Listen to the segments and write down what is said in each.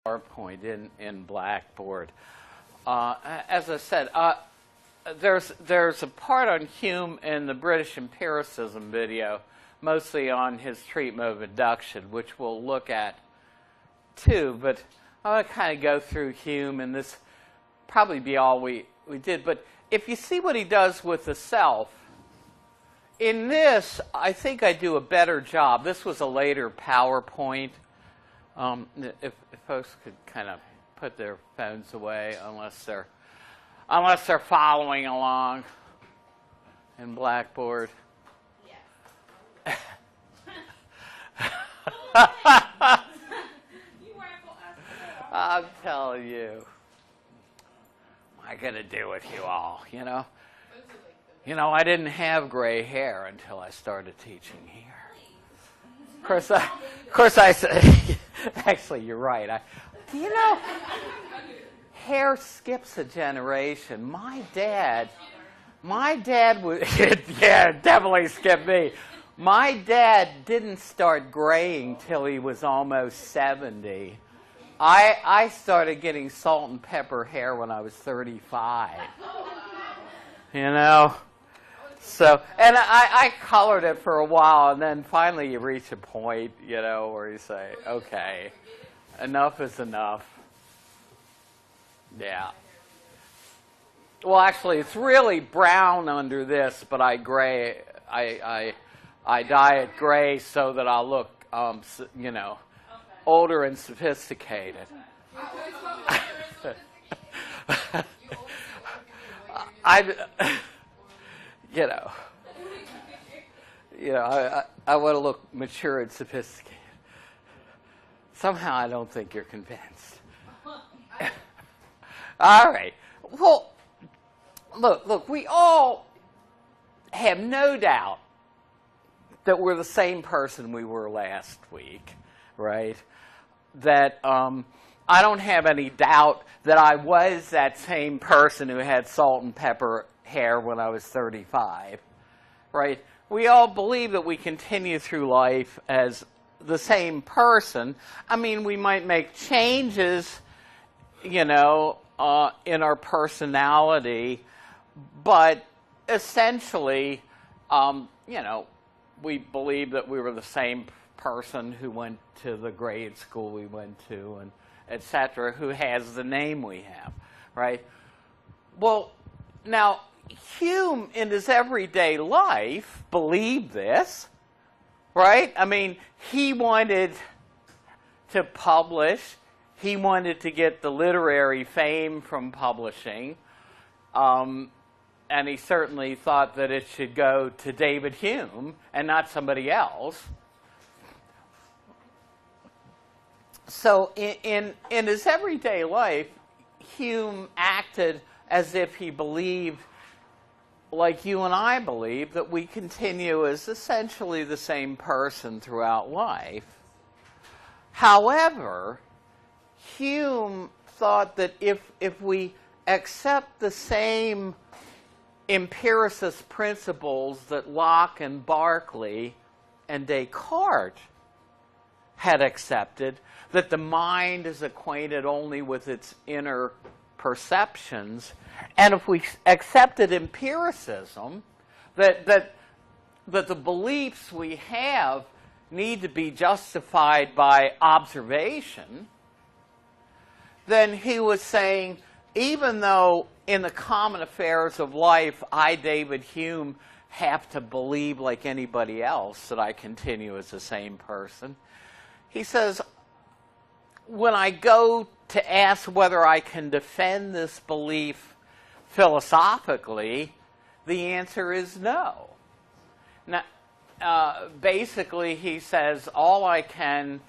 PowerPoint in Blackboard. As I said, there's a part on Hume in the British empiricism video, mostly on his treatment of induction, which we'll look at too. But I want to kind of go through Hume, and this probably be all we did. But if you see what he does with the self, in this, I think I do a better job. This was a later PowerPoint. If folks could kind of put their phones away, unless they're following along in Blackboard. Yes. I'm telling you, what am I gonna do with you all? You know, I didn't have gray hair until I started teaching here. Of course, I said. Actually, you're right. Hair skips a generation. My dad would, yeah, definitely skipped me. My dad didn't start graying till he was almost 70. I started getting salt and pepper hair when I was 35. So, and I colored it for a while, and then finally you reach a point, where you say, okay, enough is enough. Yeah. Well, actually, it's really brown under this, but I dye it gray so that I'll look, older and sophisticated. I want to look mature and sophisticated. Somehow I don't think you're convinced. All right. Well, look, we all have no doubt that we're the same person we were last week, right? That I don't have any doubt that I was that same person who had salt and pepper hair when I was 35, right? We all believe that we continue through life as the same person. I mean, we might make changes, in our personality, but essentially, we believe that we were the same person who went to the grade school we went to, and et cetera, who has the name we have, right? Well, now, Hume, in his everyday life, believed this, right? I mean, he wanted to publish. He wanted to get the literary fame from publishing. And he certainly thought that it should go to David Hume and not somebody else. So in his everyday life, Hume acted as if he believed, like you and I believe, that we continue as essentially the same person throughout life. However, Hume thought that if we accept the same empiricist principles that Locke and Berkeley and Descartes had accepted, that the mind is acquainted only with its inner perceptions, and if we accepted empiricism, that the beliefs we have need to be justified by observation, then he was saying, even though in the common affairs of life, I, David Hume, have to believe like anybody else that I continue as the same person, he says, when I go to ask whether I can defend this belief philosophically, the answer is no. Now, basically, he says, all I can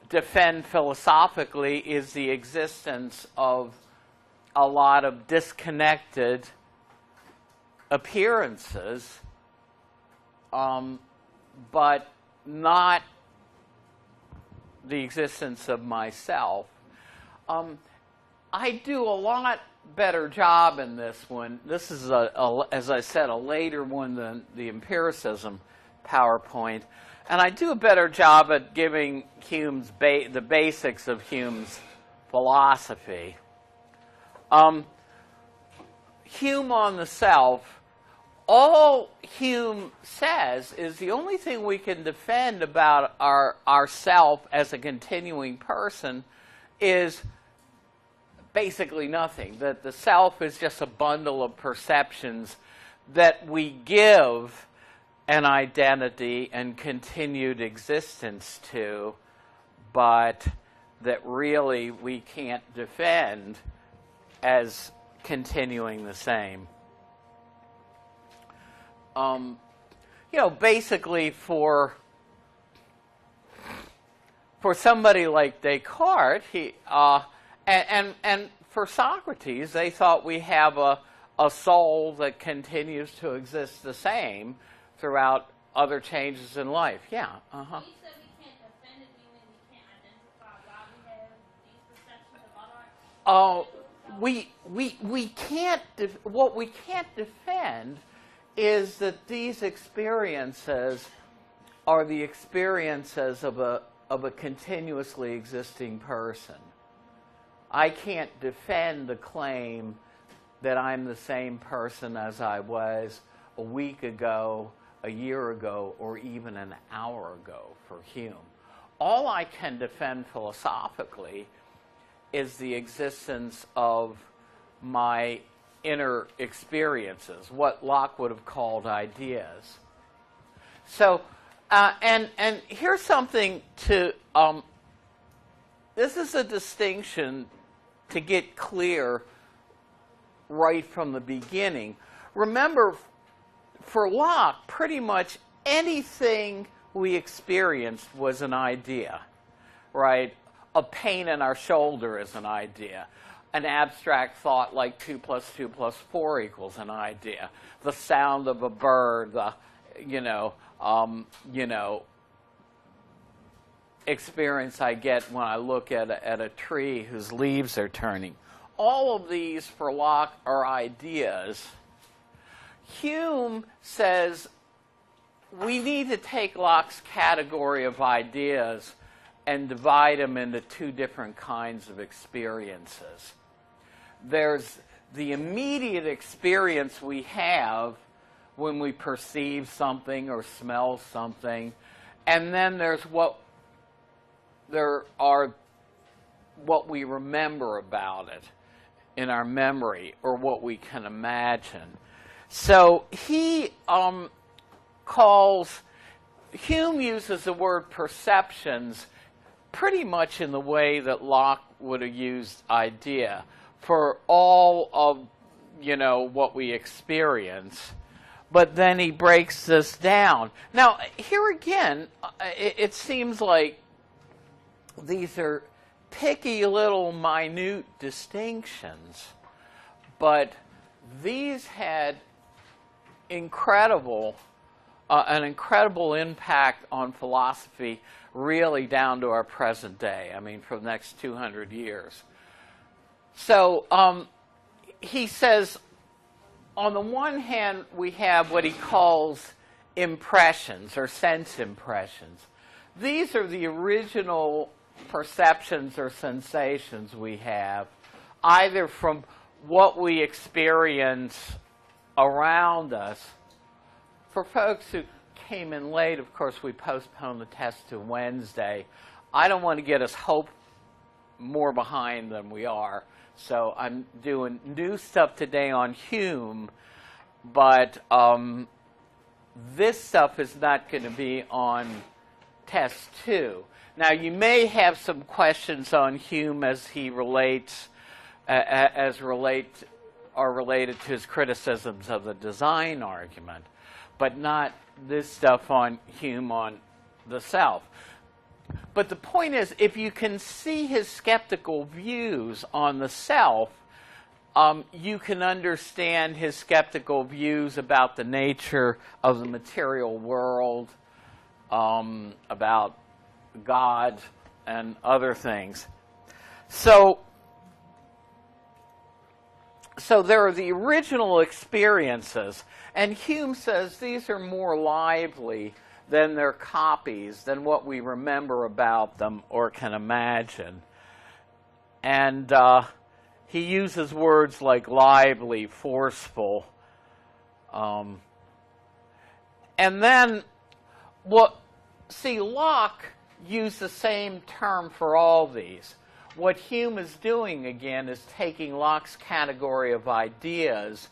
defend philosophically is the existence of a lot of disconnected appearances, but not the existence of myself. I do a lot better job in this one. This is, as I said, a later one than the empiricism PowerPoint. And I do a better job at giving Hume's the basics of Hume's philosophy. Hume on the self, all Hume says is the only thing we can defend about our self as a continuing person is basically nothing, that the self is just a bundle of perceptions that we give an identity and continued existence to, but that really we can't defend as continuing the same. Basically for somebody like Descartes, and for Socrates, they thought we have a soul that continues to exist the same throughout other changes in life. Yeah. Uh-huh. You said we can't defend it, you mean we can't identify why we have these perceptions about our... We can't, what we can't defend is that these experiences are the experiences of a continuously existing person. I can't defend the claim that I'm the same person as I was a week ago, a year ago, or even an hour ago for Hume. All I can defend philosophically is the existence of my inner experiences, what Locke would have called ideas. So, and here's something to, this is a distinction to get clear right from the beginning. Remember, for Locke, pretty much anything we experienced was an idea, right? A pain in our shoulder is an idea. An abstract thought like 2 + 2 + 4 = an idea. The sound of a bird, the, experience I get when I look at a tree whose leaves are turning. All of these for Locke are ideas. Hume says we need to take Locke's category of ideas and divide them into two different kinds of experiences. There's the immediate experience we have when we perceive something or smell something, and then there's what we remember about it in our memory, or what we can imagine. So he Hume uses the word perceptions pretty much in the way that Locke would have used idea for all of, what we experience. But then he breaks this down. Now, here again, it seems like these are picky little minute distinctions, but these had an incredible impact on philosophy, really down to our present day. I mean, for the next 200 years. So he says, on the one hand, we have what he calls impressions or sense impressions. These are the original perceptions or sensations we have, either from what we experience around us. For folks who came in late, of course, we postponed the test to Wednesday. I don't want to get us more behind than we are. So I'm doing new stuff today on Hume, but this stuff is not going to be on test 2. Now, you may have some questions on Hume as he related to his criticisms of the design argument, but not this stuff on Hume on the self. But the point is, if you can see his skeptical views on the self, you can understand his skeptical views about the nature of the material world, about God, and other things. So there are the original experiences, and Hume says these are more lively than their copies, than what we remember about them or can imagine. And he uses words like lively, forceful. And then, Locke used the same term for all these. What Hume is doing, again, is taking Locke's category of ideas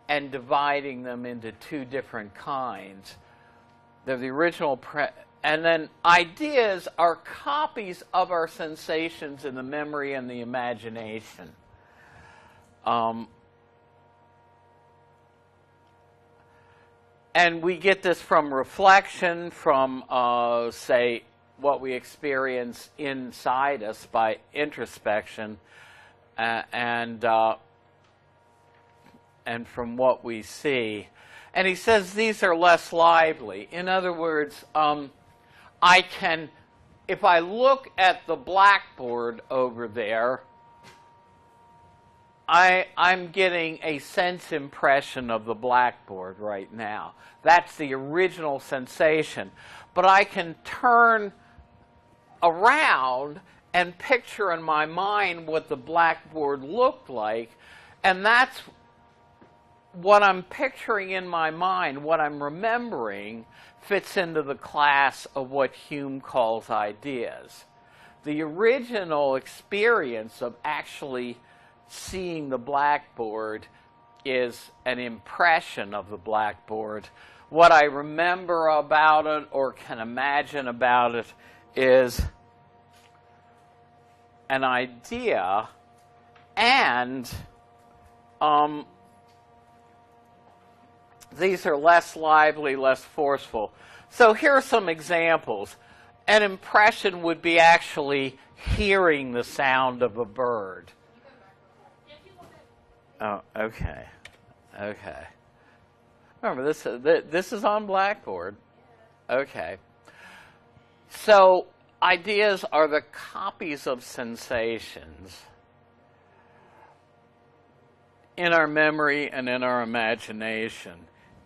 and dividing them into two different kinds. They're the original, and then ideas are copies of our sensations in the memory and the imagination. And we get this from reflection, from, say, what we experience inside us by introspection, and from what we see. And he says these are less lively. In other words, if I look at the blackboard over there, I'm getting a sense impression of the blackboard right now. That's the original sensation. But I can turn around and picture in my mind what the blackboard looked like, and that's what I'm picturing in my mind, what I'm remembering, fits into the class of what Hume calls ideas. The original experience of actually seeing the blackboard is an impression of the blackboard. What I remember about it or can imagine about it is an idea, and these are less lively, less forceful. So here are some examples. An impression would be actually hearing the sound of a bird. Oh, okay. Okay. Remember, this is on Blackboard. Okay. So ideas are the copies of sensations in our memory and in our imagination.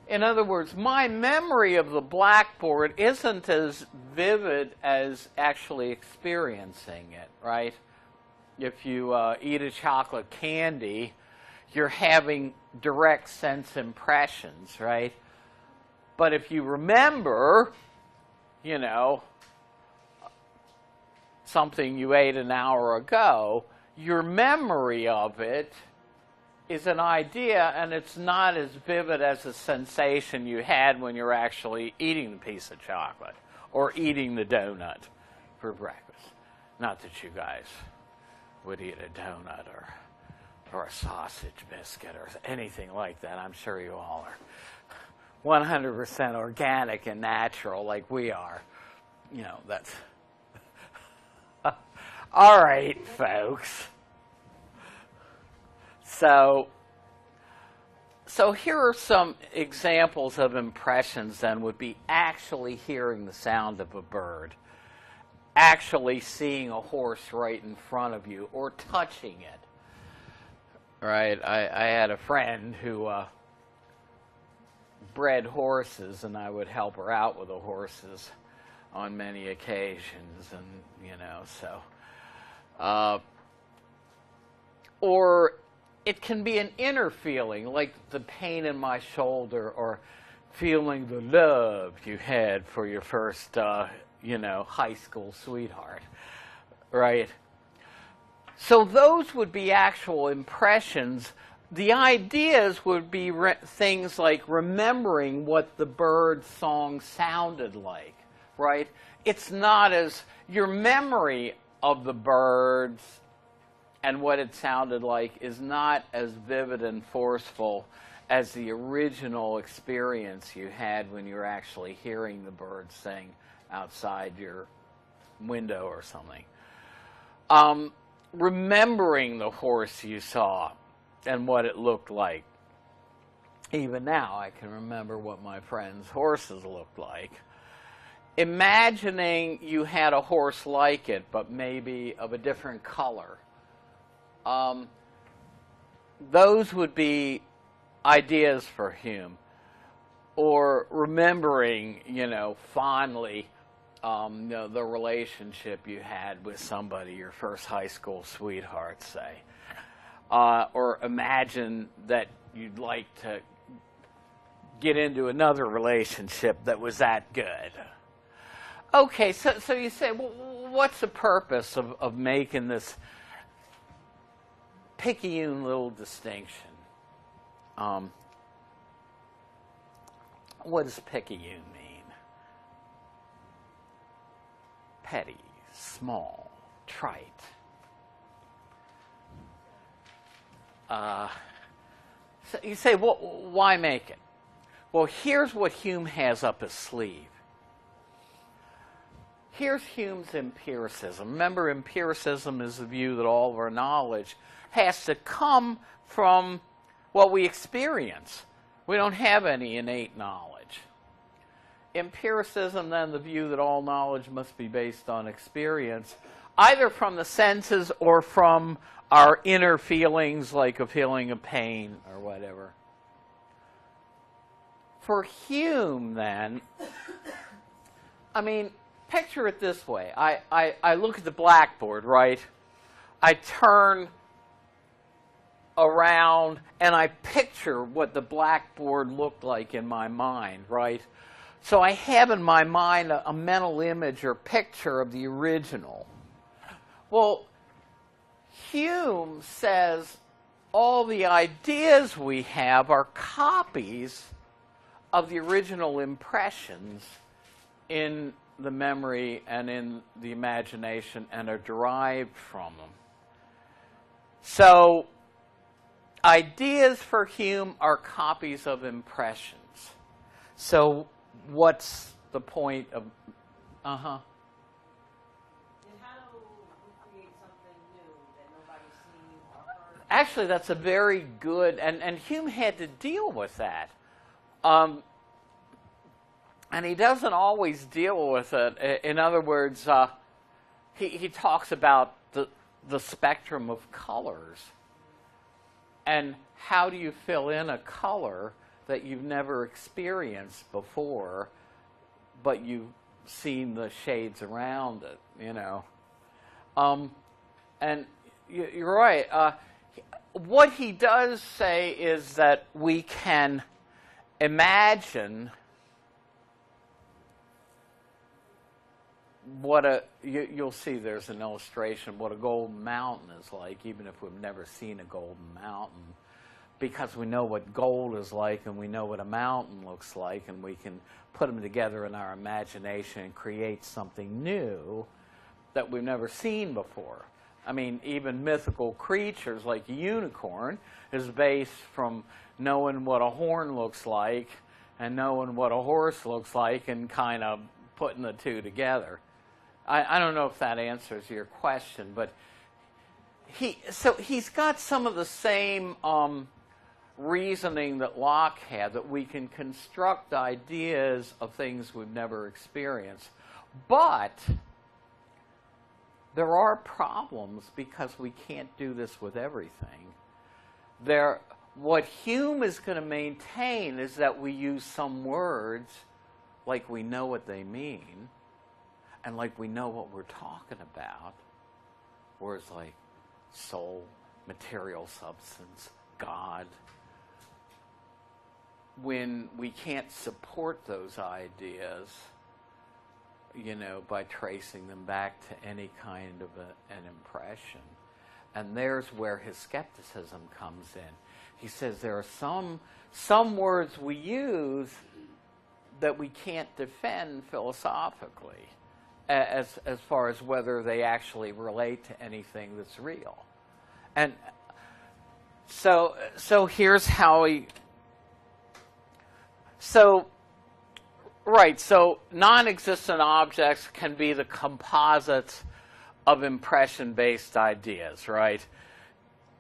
In other words, my memory of the blackboard isn't as vivid as actually experiencing it, right? If you eat a chocolate candy, you're having direct sense impressions, right? But if you remember, something you ate an hour ago, your memory of it is an idea, and it's not as vivid as a sensation you had when you're actually eating the piece of chocolate or eating the donut for breakfast. Not that you guys would eat a donut or a sausage biscuit or anything like that. I'm sure you all are 100% organic and natural like we are. That's... All right, folks. So here are some examples of impressions then would be actually hearing the sound of a bird, actually seeing a horse right in front of you, or touching it. Right? I had a friend who bred horses, and I would help her out with the horses on many occasions, and or it can be an inner feeling, like the pain in my shoulder, or feeling the love you had for your first, high school sweetheart, right? So those would be actual impressions. The ideas would be things like remembering what the bird song sounded like, right? It's not as your memory of the birds and what it sounded like is not as vivid and forceful as the original experience you had when you were actually hearing the birds sing outside your window or something. Remembering the horse you saw and what it looked like. Even now, I can remember what my friends' horses looked like. Imagining you had a horse like it, but maybe of a different color. Those would be ideas for Hume. Or remembering, fondly the relationship you had with somebody, your first high school sweetheart, say. Or imagine that you'd like to get into another relationship that was that good. Okay, so you say, well, what's the purpose of making this picayune little distinction? What does picayune mean? Petty, small, trite. So you say, well, why make it? Well, here's what Hume has up his sleeve. Here's Hume's empiricism. Remember, empiricism is the view that all of our knowledge has to come from what we experience. We don't have any innate knowledge. Empiricism, then, the view that all knowledge must be based on experience, either from the senses or from our inner feelings, like a feeling of pain or whatever. For Hume, then, I mean, picture it this way. I look at the blackboard, right? I turn around and I picture what the blackboard looked like in my mind, right? So I have in my mind a mental image or picture of the original. Well, Hume says all the ideas we have are copies of the original impressions in the memory and in the imagination and are derived from them. So ideas for Hume are copies of impressions. So what's the point of... And how do we create something new that nobody's seen or heard? Actually, that's a very good... And Hume had to deal with that. And he doesn't always deal with it. In other words, he talks about the spectrum of colors. And how do you fill in a color that you've never experienced before, but you've seen the shades around it, you know? And you're right. What he does say is that we can imagine what you'll see there's an illustration of what a golden mountain is like, even if we've never seen a golden mountain, because we know what gold is like and we know what a mountain looks like, and we can put them together in our imagination and create something new that we've never seen before. I mean, even mythical creatures like a unicorn is based from knowing what a horn looks like and knowing what a horse looks like and kind of putting the two together. I don't know if that answers your question, but he's got some of the same reasoning that Locke had, that we can construct ideas of things we've never experienced. But there are problems because we can't do this with everything. What Hume is going to maintain is that we use some words like we know what they mean and like we know what we're talking about. Words like soul, material substance, God. When we can't support those ideas, you know, by tracing them back to any kind of an impression. And there's where his skepticism comes in. He says there are some words we use that we can't defend philosophically as far as whether they actually relate to anything that's real. And so here's how he... So non-existent objects can be the composites of impression-based ideas, right?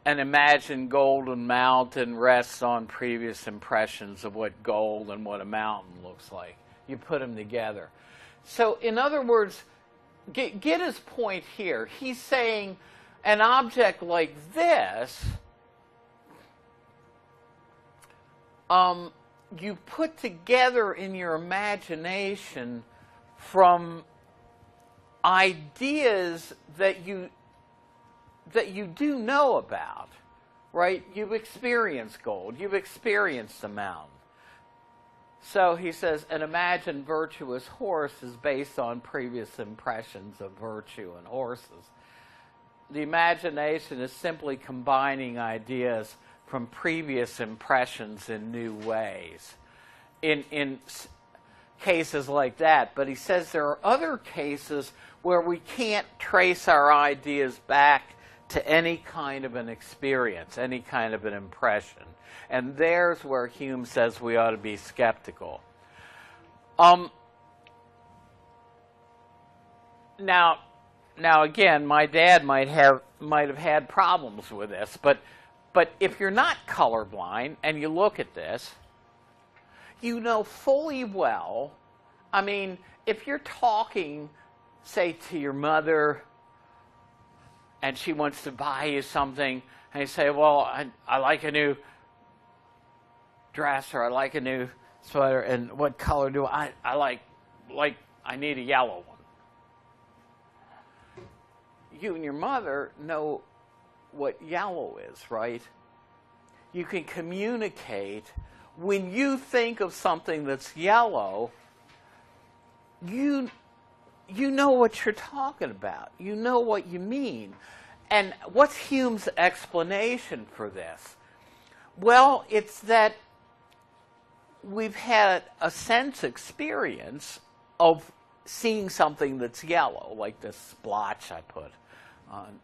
An imagined golden mountain rests on previous impressions of what gold and what a mountain looks like. You put them together. So, in other words, get his point here. He's saying an object like this, you put together in your imagination from ideas that you do know about, right? You've experienced gold. You've experienced the mountain. So he says, an imagined virtuous horse is based on previous impressions of virtue in horses. The imagination is simply combining ideas from previous impressions in new ways. In cases like that, but he says there are other cases where we can't trace our ideas back to any kind of an experience, any kind of an impression. And there's where Hume says we ought to be skeptical. Now again, my dad might have had problems with this, but if you're not colorblind and you look at this, you know fully well, I mean, if you're talking, say, to your mother and she wants to buy you something, and you say, well, I like a new dress or I like a new sweater, and what color do I like I need a yellow one. You and your mother know what yellow is, right? You can communicate. When you think of something that's yellow, you know what you're talking about. You know what you mean. And what's Hume's explanation for this? Well, it's that we've had a sense experience of seeing something that's yellow, like this splotch I put on.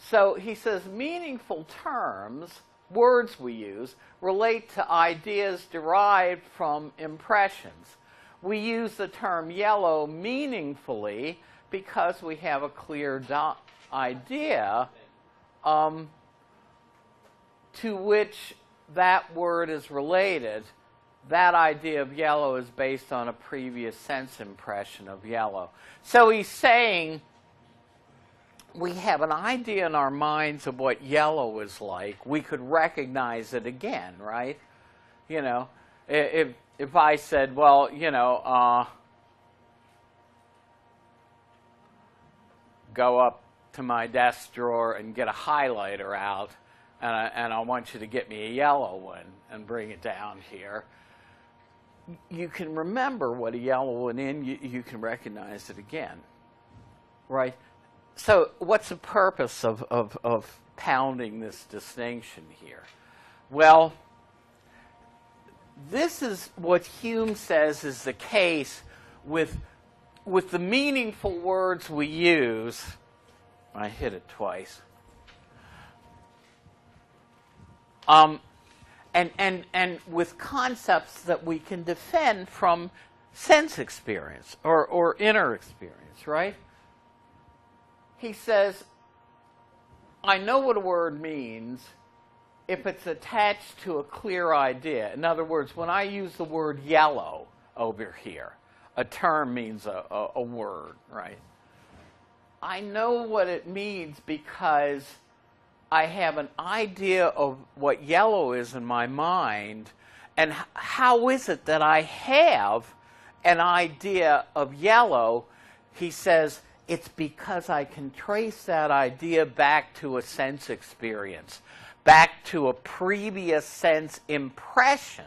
So he says meaningful terms, words we use, relate to ideas derived from impressions. We use the term yellow meaningfully because we have a clear idea to which that word is related. That idea of yellow is based on a previous sense impression of yellow. So he's saying we have an idea in our minds of what yellow is like. We could recognize it again, right? You know, if I said, well, you know, go up to my desk drawer and get a highlighter out, and I want you to get me a yellow one and bring it down here. You can remember what a yellow one is, you can recognize it again, right? So what's the purpose of pounding this distinction here? Well, this is what Hume says is the case with the meaningful words we use. I hit it twice. And with concepts that we can defend from sense experience or inner experience, right? He says, I know what a word means if it's attached to a clear idea. In other words, when I use the word yellow over here, a term means a word, right? I know what it means because I have an idea of what yellow is in my mind, and how is it that I have an idea of yellow? He says, it's because I can trace that idea back to a sense experience, back to a previous sense impression.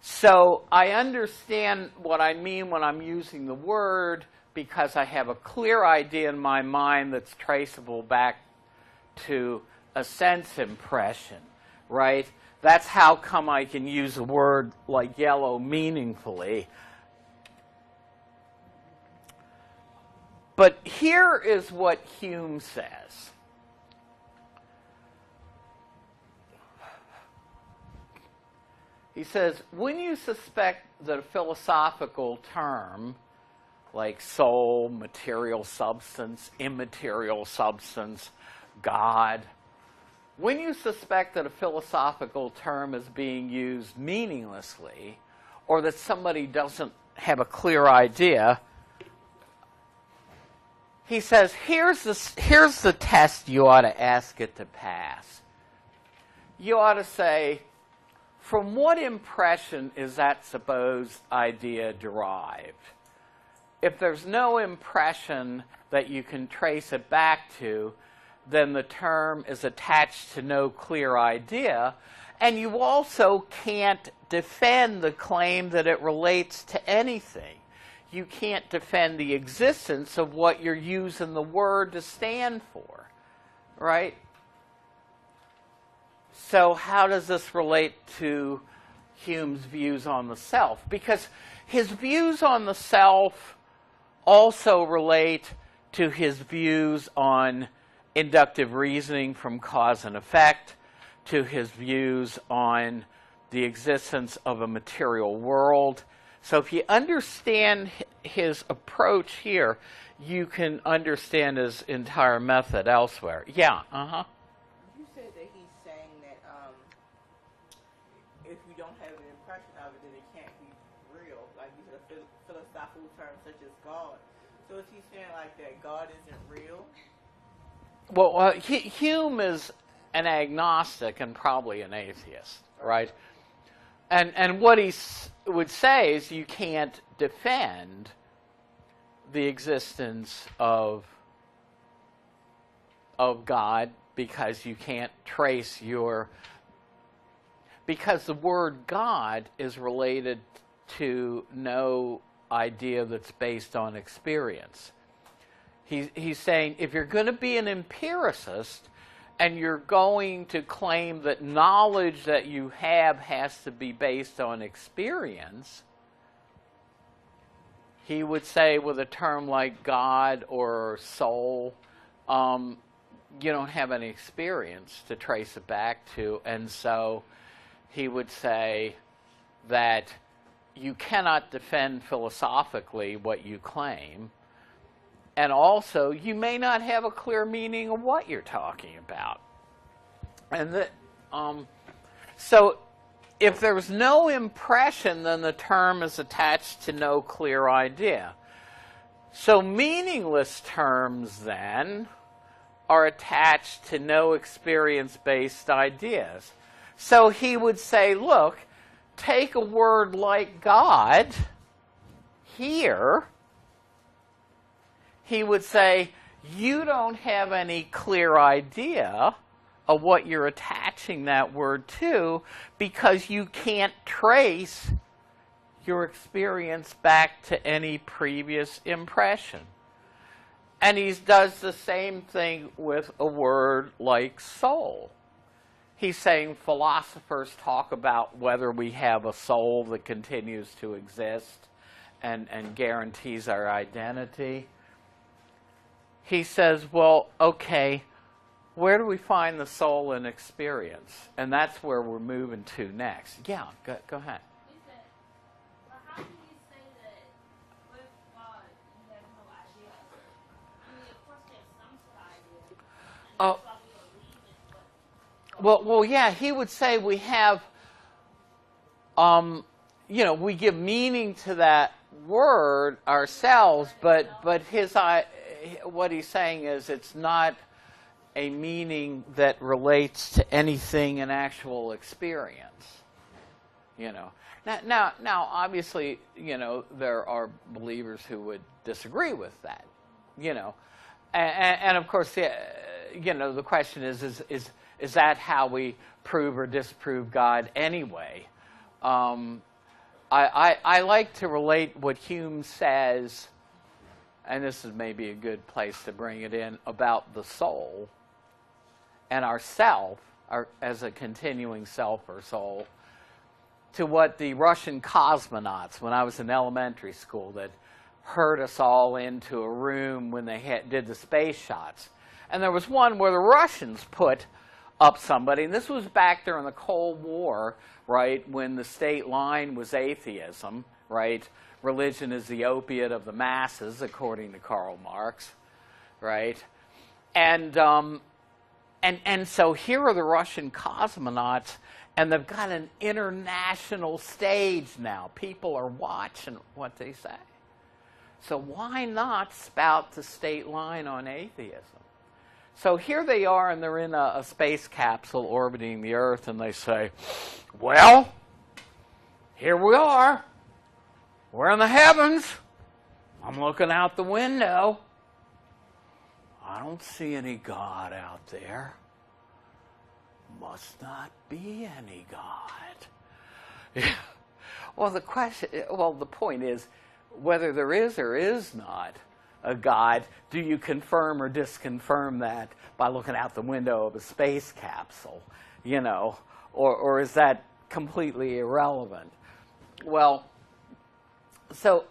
So I understand what I mean when I'm using the word because I have a clear idea in my mind that's traceable back to a sense impression, right? That's how come I can use a word like yellow meaningfully. But here is what Hume says. He says, when you suspect that a philosophical term like soul, material substance, immaterial substance, God, when you suspect that a philosophical term is being used meaninglessly, or that somebody doesn't have a clear idea, he says, here's the test you ought to ask it to pass. You ought to say, from what impression is that supposed idea derived? if there's no impression that you can trace it back to, then the term is attached to no clear idea, and you also can't defend the claim that it relates to anything. You can't defend the existence of what you're using the word to stand for, right? So how does this relate to Hume's views on the self? Because his views on the self also relate to his views on inductive reasoning from cause and effect, to his views on the existence of a material world. So if you understand his approach here, you can understand his entire method elsewhere. Yeah, You said that he's saying that if you don't have an impression of it, then it can't be real. Like you said, a philosophical term such as God. So is he saying like that God isn't real? Well, Hume is an agnostic and probably an atheist, right? And what he would say is you can't defend the existence of God because you can't trace because the word God is related to no idea that's based on experience. He's saying if you're going to be an empiricist and you're going to claim that knowledge that you have has to be based on experience, he would say with a term like God or soul, you don't have any experience to trace it back to, and so he would say that you cannot defend philosophically what you claim, and also you may not have a clear meaning of what you're talking about. And so if there's no impression, then the term is attached to no clear idea. So meaningless terms then are attached to no experience-based ideas. So he would say, look, take a word like God here. He would say, you don't have any clear idea of what you're attaching that word to because you can't trace your experience back to any previous impression. And he does the same thing with a word like soul. He's saying philosophers talk about whether we have a soul that continues to exist and guarantees our identity. He says, well, okay, where do we find the soul in experience? And that's where we're moving to next. Yeah, go ahead. He said, well, how can you say that with God you have no idea? I mean, of course there's some sort of idea. And Oh. that's why we believe in what Well, yeah, he would say we have, we give meaning to that word ourselves, but what he's saying is it's not a meaning that relates to anything in actual experience. Now, obviously, there are believers who would disagree with that, and of course, the question is that how we prove or disprove God anyway? I like to relate what Hume says, and this is maybe a good place to bring it in, about the soul and our self, as a continuing self or soul, to what the Russian cosmonauts, when I was in elementary school, that herd us all into a room when they did the space shots. And there was one where the Russians put up somebody, and this was back during the Cold War, right, when the state line was atheism, right? Religion is the opiate of the masses, according to Karl Marx, right? And so here are the Russian cosmonauts, and they've got an international stage now. People are watching what they say. So why not spout the state line on atheism? So here they are, and they're in a space capsule orbiting the Earth, and they say, well, here we are. We're in the heavens. I'm looking out the window. I don't see any God out there. Must not be any God. Well, the point is, whether there is or is not a God, do you confirm or disconfirm that by looking out the window of a space capsule, or is that completely irrelevant? Well, so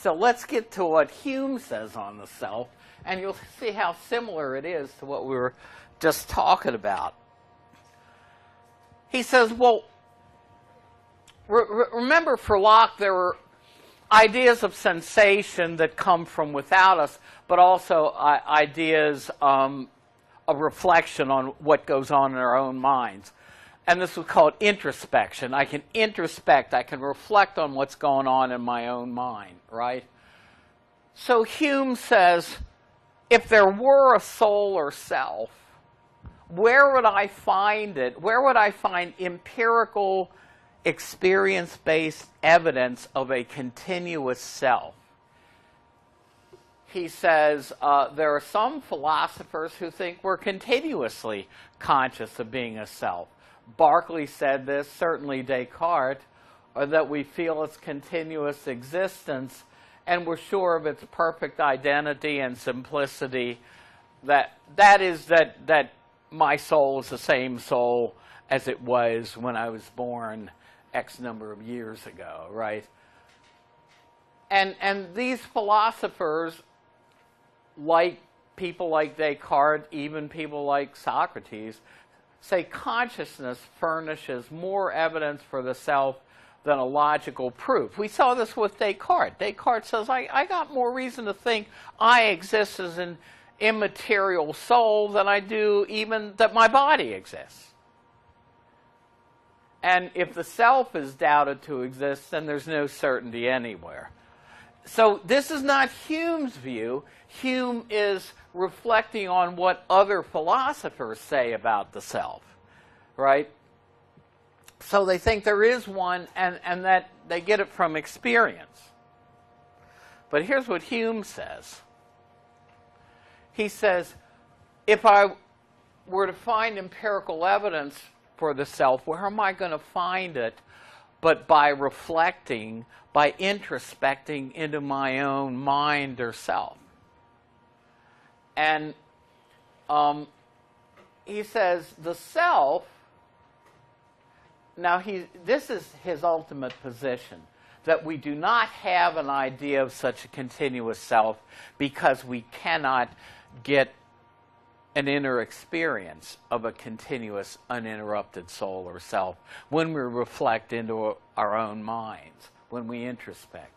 let's get to what Hume says on the self, and you'll see how similar it is to what we were just talking about. He says, well, remember for Locke, there were ideas of sensation that come from without us, but also ideas of reflection on what goes on in our own minds. And this was called introspection. I can introspect, I can reflect on what's going on in my own mind, right? So Hume says, if there were a soul or self, where would I find it? Where would I find empirical, experience-based evidence of a continuous self? He says there are some philosophers who think we're continuously conscious of being a self. Berkeley said this, certainly Descartes, or that we feel its continuous existence and we're sure of its perfect identity and simplicity, that my soul is the same soul as it was when I was born X number of years ago, right? And these philosophers, like people like Descartes, even people like Socrates, say consciousness furnishes more evidence for the self than a logical proof. We saw this with Descartes. Descartes says, I got more reason to think I exist as an immaterial soul than I do even that my body exists. And if the self is doubted to exist, then there's no certainty anywhere. So this is not Hume's view. Hume is reflecting on what other philosophers say about the self, right? So they think there is one, and that they get it from experience. But here's what Hume says. He says, if I were to find empirical evidence for the self, where am I going to find it but by reflecting, by introspecting into my own mind or self? And he says the self, now this is his ultimate position, that we do not have an idea of such a continuous self because we cannot get an inner experience of a continuous, uninterrupted soul or self when we reflect into our own minds, when we introspect.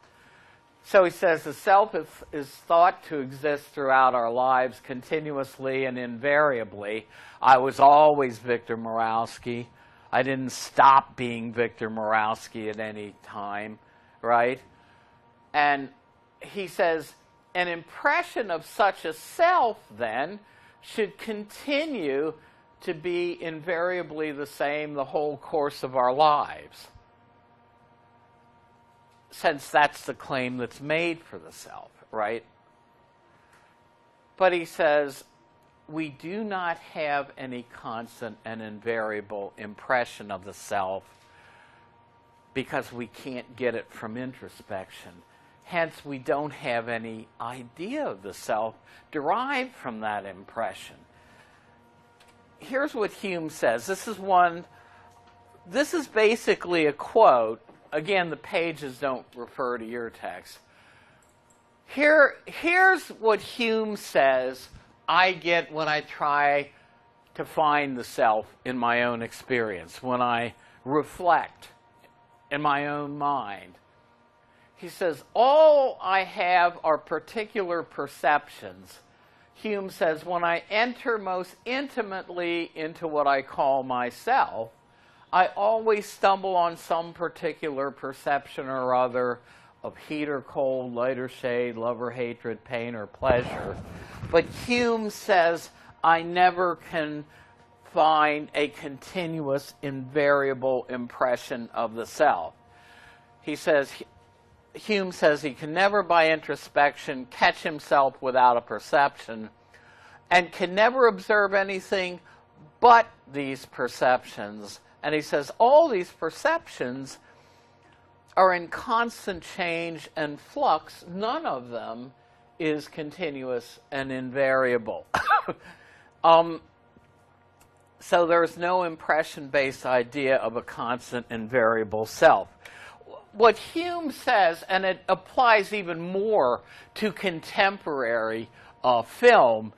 So he says the self is thought to exist throughout our lives continuously and invariably. I was always Victor Morawski. I didn't stop being Victor Morawski at any time, right? And he says an impression of such a self, then, should continue to be invariably the same the whole course of our lives, since that's the claim that's made for the self, right? But he says, we do not have any constant and invariable impression of the self because we can't get it from introspection. Hence, we don't have any idea of the self derived from that impression. Here's what Hume says. This is basically a quote. Again, the pages don't refer to your text. Here's what Hume says I get when I try to find the self in my own experience, when I reflect in my own mind. He says, all I have are particular perceptions. Hume says, when I enter most intimately into what I call myself, I always stumble on some particular perception or other of heat or cold, light or shade, love or hatred, pain or pleasure. But Hume says, I never can find a continuous, invariable impression of the self. He says, Hume says he can never by introspection catch himself without a perception and can never observe anything but these perceptions. And he says all these perceptions are in constant change and flux. None of them is continuous and invariable. So there's no impression-based idea of a constant and variable self. What Hume says, and it applies even more to contemporary film,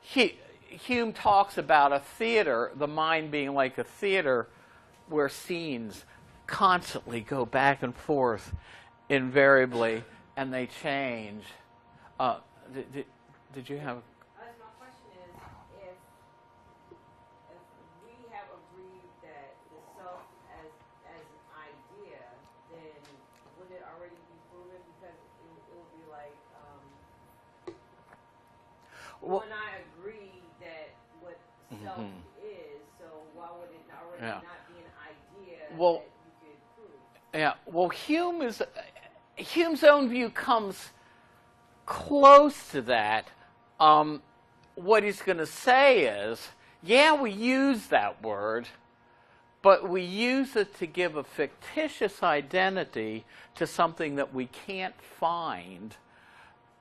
Hume talks about a theater, the mind being like a theater where scenes constantly go back and forth invariably, and they change. Did you have... My question is, if we have agreed that the self as an idea, then would it already be proven? Because it would be like, Well, when I agree that what self is, so why would it already Yeah. not be an idea Well, that you could prove? yeah. Well, Hume's own view comes close to that. What he's going to say is, yeah, we use that word, but we use it to give a fictitious identity to something that we can't find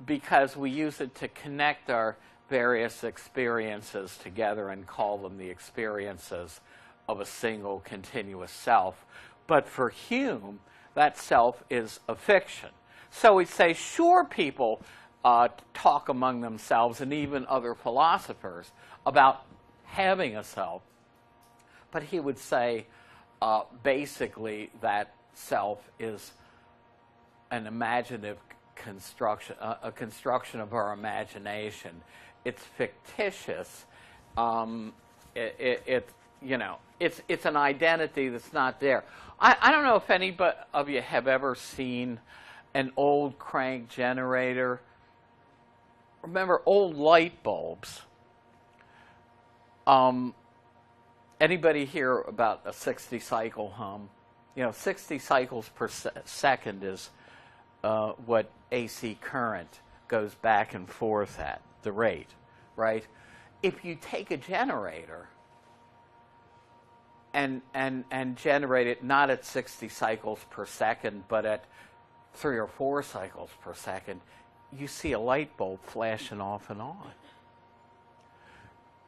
because we use it to connect our various experiences together and call them the experiences of a single continuous self. But for Hume, that self is a fiction. So we say, sure, people talk among themselves, and even other philosophers, about having a self. But he would say, basically, that self is an imaginative construction, a construction of our imagination. It's fictitious. It's an identity that's not there. I don't know if any of you have ever seen an old crank generator. Remember old light bulbs? Anybody hear about a 60 cycle hum? 60 cycles per second is what AC current goes back and forth at, the rate, right? If you take a generator and generate it not at 60 cycles per second, but at 3 or 4 cycles per second, you see a light bulb flashing off and on.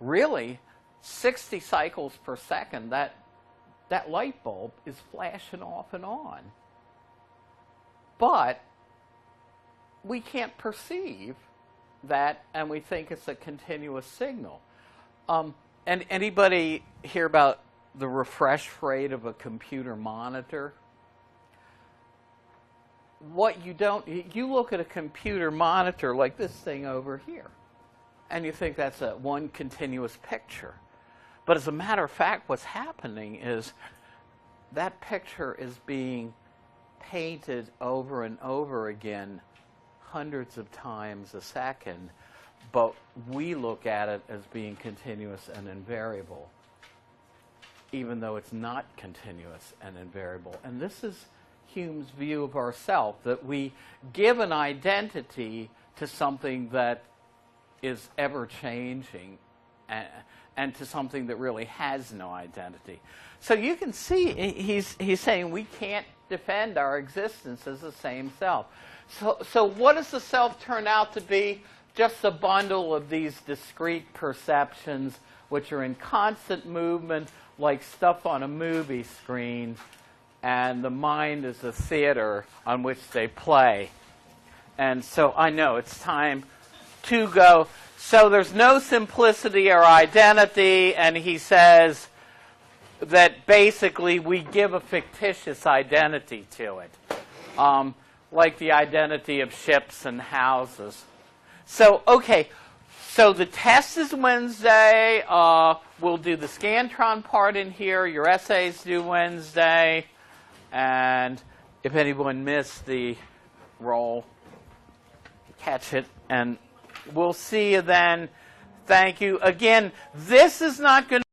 Really, 60 cycles per second, that light bulb is flashing off and on. But we can't perceive that, and we think it's a continuous signal. And anybody hear about the refresh rate of a computer monitor? You look at a computer monitor like this thing over here, and you think that's one continuous picture. But as a matter of fact, what's happening is that picture is being painted over and over again hundreds of times a second, but we look at it as being continuous and invariable, even though it's not continuous and invariable. And this is Hume's view of ourself, that we give an identity to something that is ever-changing and to something that really has no identity. So you can see he's saying we can't defend our existence as the same self. So what does the self turn out to be? Just a bundle of these discrete perceptions which are in constant movement like stuff on a movie screen, and the mind is a theater on which they play. And so I know it's time to go. So there's no simplicity or identity, and he says that basically we give a fictitious identity to it, like the identity of ships and houses. So, okay, so the test is Wednesday. We'll do the Scantron part in here. Your essays due Wednesday. And if anyone missed the roll, catch it. And we'll see you then. Thank you. Again, this is not going to